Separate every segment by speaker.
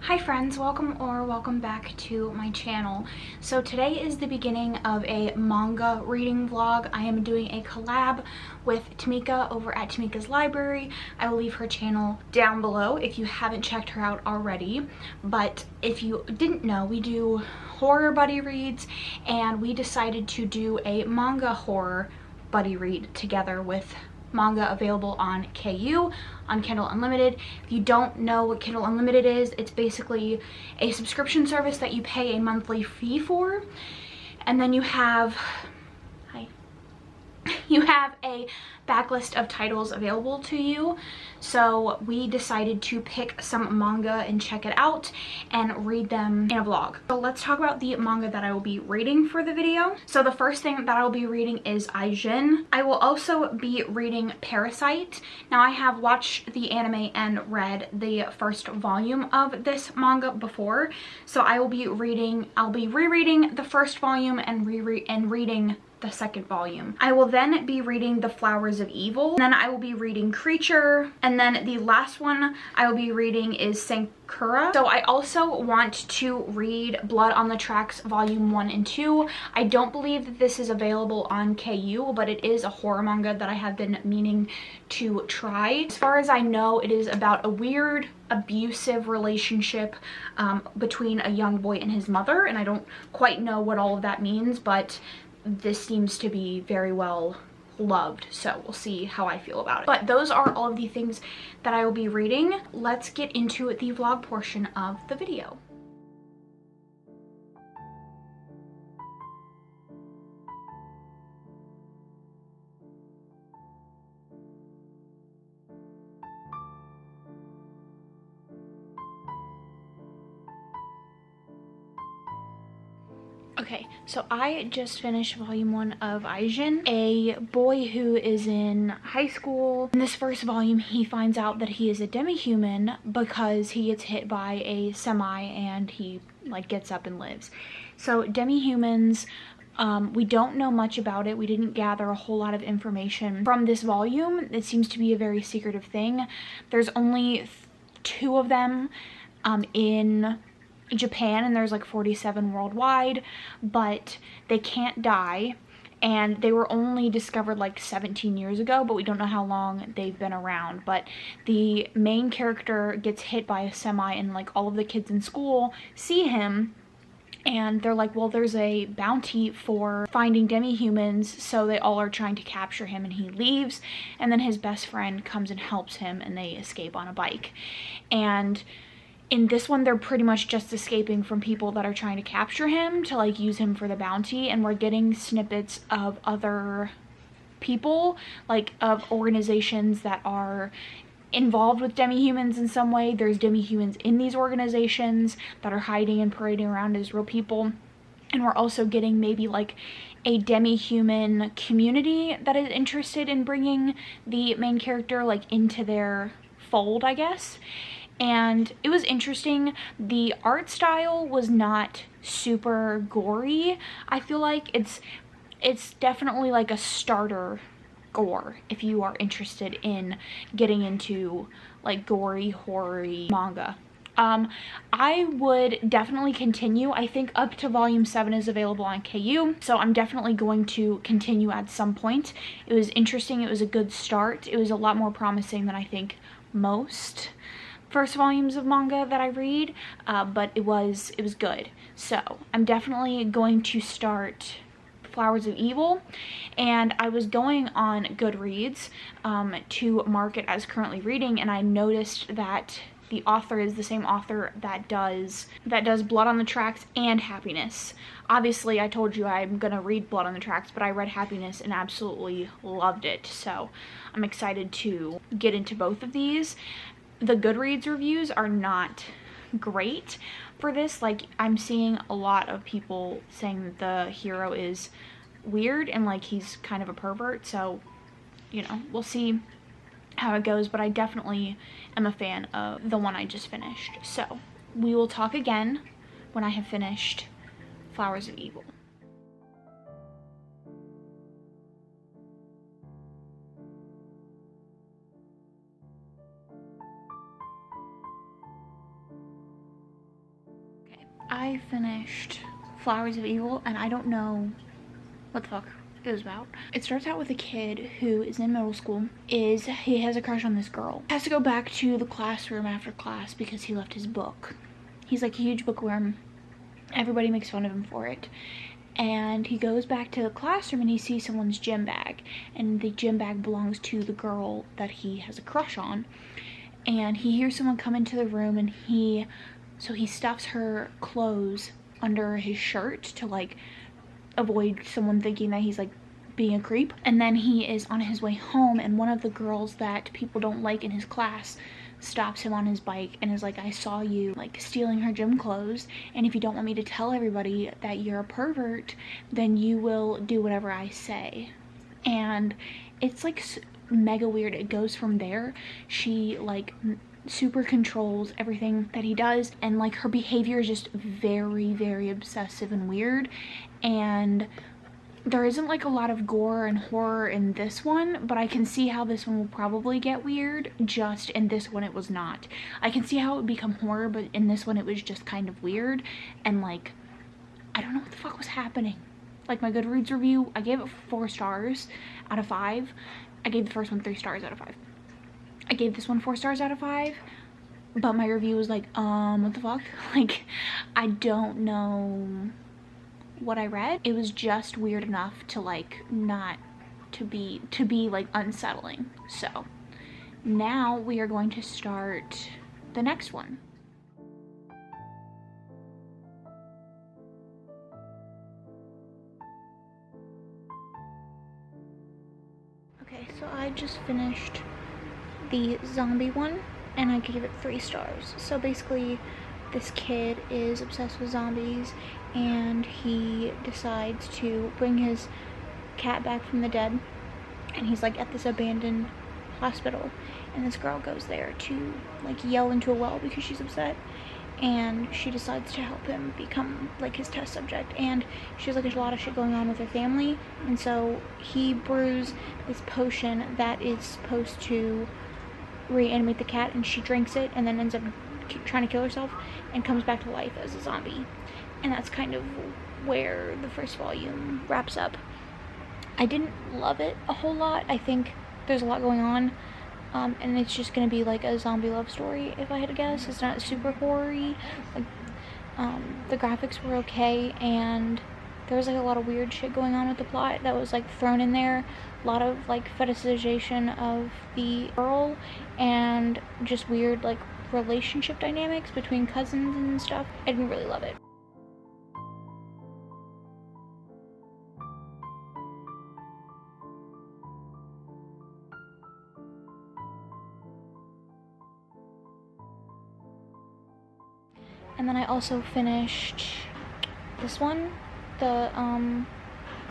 Speaker 1: Hi friends, welcome back to my channel. So today is the beginning of a manga reading vlog. I am doing a collab with Temecka over at Temecka's library. I will leave her channel down below if you haven't checked her out already. But if you didn't know, we do horror buddy reads, and we decided to do a manga horror buddy read together with manga available on KU, on Kindle Unlimited. If you don't know what Kindle Unlimited is, it's basically a subscription service that you pay a monthly fee for, and then you have a backlist of titles available to you. So we decided to pick some manga and check it out and read them in a vlog. So let's talk about the manga that I will be reading for the video. So the first thing that I will be reading is Ajin. I will also be reading Parasyte. Now I have watched the anime and read the first volume of this manga before, so I'll be rereading the first volume and reading the second volume. I will then be reading The Flowers of Evil, then I will be reading Creature, and then the last one I will be reading is Sankarea. So I also want to read Blood on the Tracks volume 1 and 2. I don't believe that this is available on KU, but it is a horror manga that I have been meaning to try. As far as I know, it is about a weird abusive relationship between a young boy and his mother, and I don't quite know what all of that means, but this seems to be very well loved, so we'll see how I feel about it. But those are all of the things that I will be reading. Let's get into the vlog portion of the video. Okay, so I just finished volume 1 of Ajin, a boy who is in high school. In this first volume, he finds out that he is a demi-human because he gets hit by a semi and he gets up and lives. So Demi-Humans, we don't know much about it. We didn't gather a whole lot of information from this volume. It seems to be a very secretive thing. There's only 2 of them in Japan, and there's 47 worldwide, but they can't die, and they were only discovered 17 years ago, but we don't know how long they've been around. But the main character gets hit by a semi, and all of the kids in school see him, and they're like, well, there's a bounty for finding demi-humans, so they all are trying to capture him, and he leaves, and then his best friend comes and helps him, and they escape on a bike. And in this one, they're pretty much just escaping from people that are trying to capture him to use him for the bounty, and we're getting snippets of other people, of organizations that are involved with demi-humans in some way. There's demi-humans in these organizations that are hiding and parading around as real people, and we're also getting maybe a demi-human community that is interested in bringing the main character into their fold, I guess. And it was interesting. The art style was not super gory. I feel like it's definitely a starter gore if you are interested in getting into gory horror-y manga. I would definitely continue. I think up to volume 7 is available on KU, so I'm definitely going to continue at some point. It was interesting. It was a good start. It was a lot more promising than I think most first volumes of manga that I read, but it was good. So I'm definitely going to start Flowers of Evil, and I was going on Goodreads to mark it as currently reading, and I noticed that the author is the same author that does Blood on the Tracks and Happiness. Obviously, I told you I'm gonna read Blood on the Tracks, but I read Happiness and absolutely loved it, so I'm excited to get into both of these. The Goodreads reviews are not great for this. I'm seeing a lot of people saying that the hero is weird and he's kind of a pervert, so we'll see how it goes, but I definitely am a fan of the one I just finished. So we will talk again when I have finished Flowers of Evil. I finished Flowers of Evil, and I don't know what the fuck it was about. It starts out with a kid who is in middle school. He has a crush on this girl. Has to go back to the classroom after class because he left his book. He's like a huge bookworm. Everybody makes fun of him for it. And he goes back to the classroom and he sees someone's gym bag, and the gym bag belongs to the girl that he has a crush on. And he hears someone come into the room, and he stuffs her clothes under his shirt to like avoid someone thinking that he's like being a creep. And then he is on his way home, and one of the girls that people don't like in his class stops him on his bike and is like, I saw you like stealing her gym clothes, and if you don't want me to tell everybody that you're a pervert, then you will do whatever I say. And it's like mega weird. It goes from there. She like super controls everything that he does, and like her behavior is just very, very obsessive and weird. And there isn't like a lot of gore and horror in this one, but I can see how this one will probably get weird. Just in this one it was not. I can see how it would become horror, but in this one it was just kind of weird, and like I don't know what the fuck was happening. Like my Goodreads review, I gave it 4 stars out of 5. I gave the first one 3 stars out of 5. I gave this one 4 stars out of 5, but my review was like, what the fuck? Like, I don't know what I read. It was just weird enough to like not to be like unsettling. So now we are going to start the next one. Okay, so I just finished the zombie one, and I gave it 3 stars. So basically this kid is obsessed with zombies, and he decides to bring his cat back from the dead, and he's like at this abandoned hospital, and this girl goes there to like yell into a well because she's upset, and she decides to help him become like his test subject. And she has like a lot of shit going on with her family, and so he brews this potion that is supposed to reanimate the cat, and she drinks it and then ends up trying to kill herself and comes back to life as a zombie. And that's kind of where the first volume wraps up. I didn't love it a whole lot. I think there's a lot going on, and it's just gonna be like a zombie love story if I had to guess. It's not super horror-y. Like, the graphics were okay, and there was like a lot of weird shit going on with the plot that was like thrown in there. A lot of like fetishization of the girl, and just weird like relationship dynamics between cousins and stuff. I didn't really love it. And then I also finished this one, the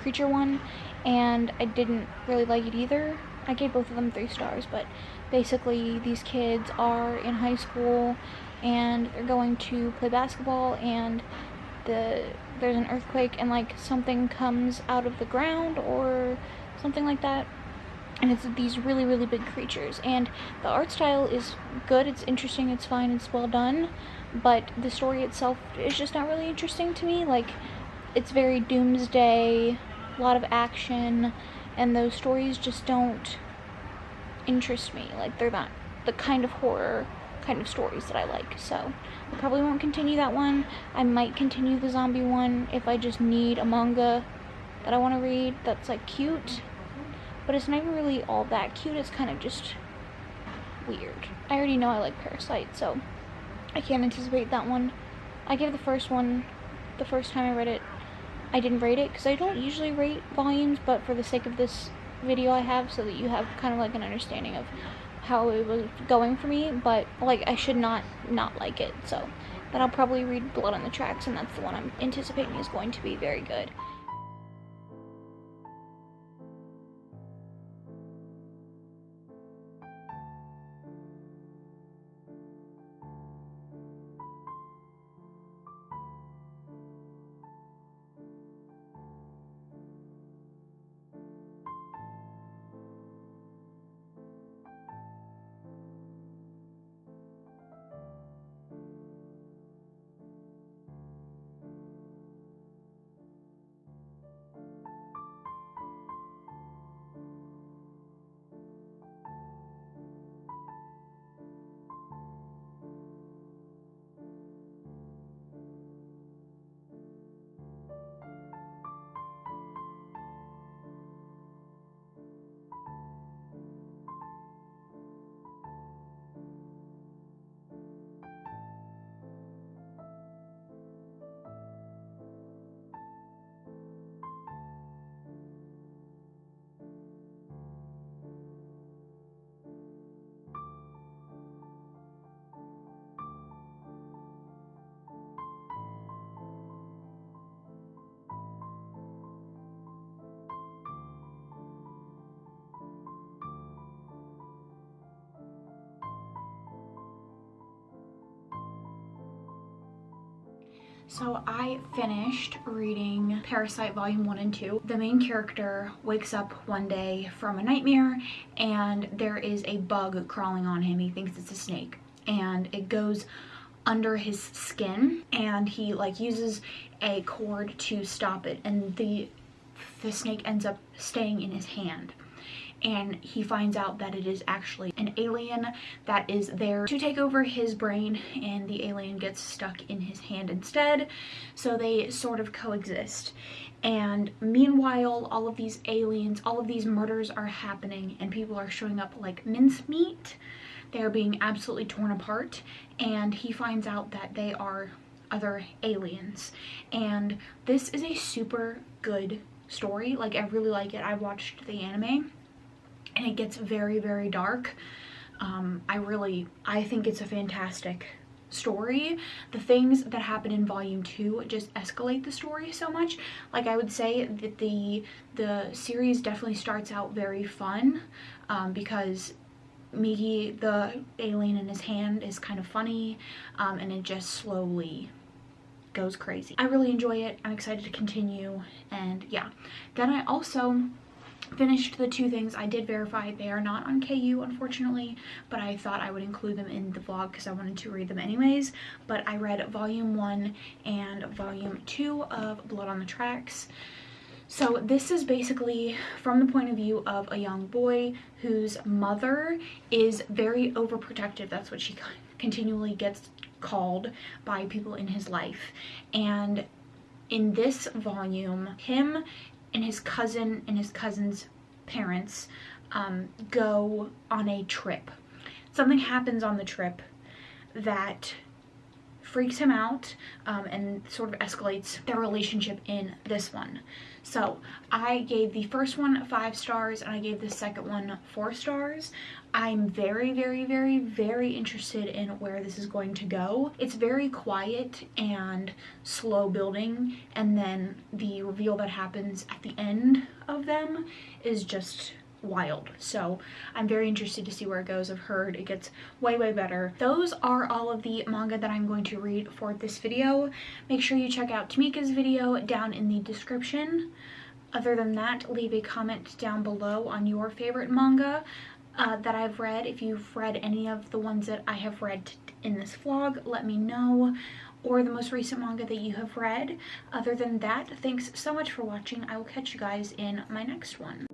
Speaker 1: creature one, and I didn't really like it either. I gave both of them 3 stars, but basically these kids are in high school and they're going to play basketball, and there's an earthquake, and like something comes out of the ground or something like that, and it's these really, really big creatures. And the art style is good, it's interesting, it's fine, it's well done, but the story itself is just not really interesting to me. Like, it's very doomsday, a lot of action, and those stories just don't interest me. Like, they're not the kind of horror kind of stories that I like. So I probably won't continue that one. I might continue the zombie one if I just need a manga that I want to read that's like cute, but it's not even really all that cute. It's kind of just weird. I already know I like Parasyte, so I can't anticipate that one. I gave the first one, the first time I read it, I didn't rate it because I don't usually rate volumes, but for the sake of this video I have, so that you have kind of like an understanding of how it was going for me. But like, I should not like it. So then I'll probably read Blood on the Tracks, and that's the one I'm anticipating is going to be very good. So I finished reading Parasyte Volume 1 and 2. The main character wakes up one day from a nightmare and there is a bug crawling on him. He thinks it's a snake and it goes under his skin and he like uses a cord to stop it, and the snake ends up staying in his hand. And he finds out that it is actually an alien that is there to take over his brain, and the alien gets stuck in his hand instead, so they sort of coexist. And meanwhile, all of these aliens, all of these murders are happening and people are showing up like mincemeat. They're being absolutely torn apart, and he finds out that they are other aliens. And this is a super good story. Like, I really like it. I watched the anime and it gets very, very dark. I think it's a fantastic story. The things that happen in volume 2 just escalate the story so much. Like, I would say that the series definitely starts out very fun, because Migi, the alien in his hand, is kind of funny, and it just slowly goes crazy. I really enjoy it. I'm excited to continue, and yeah. Then I also finished the 2 things I did verify. They are not on KU, unfortunately, but I thought I would include them in the vlog because I wanted to read them anyways. But I read volume 1 and volume 2 of Blood on the Tracks. So this is basically from the point of view of a young boy whose mother is very overprotective. That's what she continually gets called by people in his life. And in this volume, him and his cousin and his cousin's parents go on a trip. Something happens on the trip that freaks him out, and sort of escalates their relationship in this one. So I gave the first one 5 stars and I gave the second one 4 stars. I'm very, very, very, very interested in where this is going to go. It's very quiet and slow building, and then the reveal that happens at the end of them is just wild. So I'm very interested to see where it goes. I've heard it gets way, way better. Those are all of the manga that I'm going to read for this video. Make sure you check out Temecka's video down in the description. Other than that, leave a comment down below on your favorite manga that I've read. If you've read any of the ones that I have read in this vlog, let me know, or the most recent manga that you have read. Other than that, thanks so much for watching. I will catch you guys in my next one.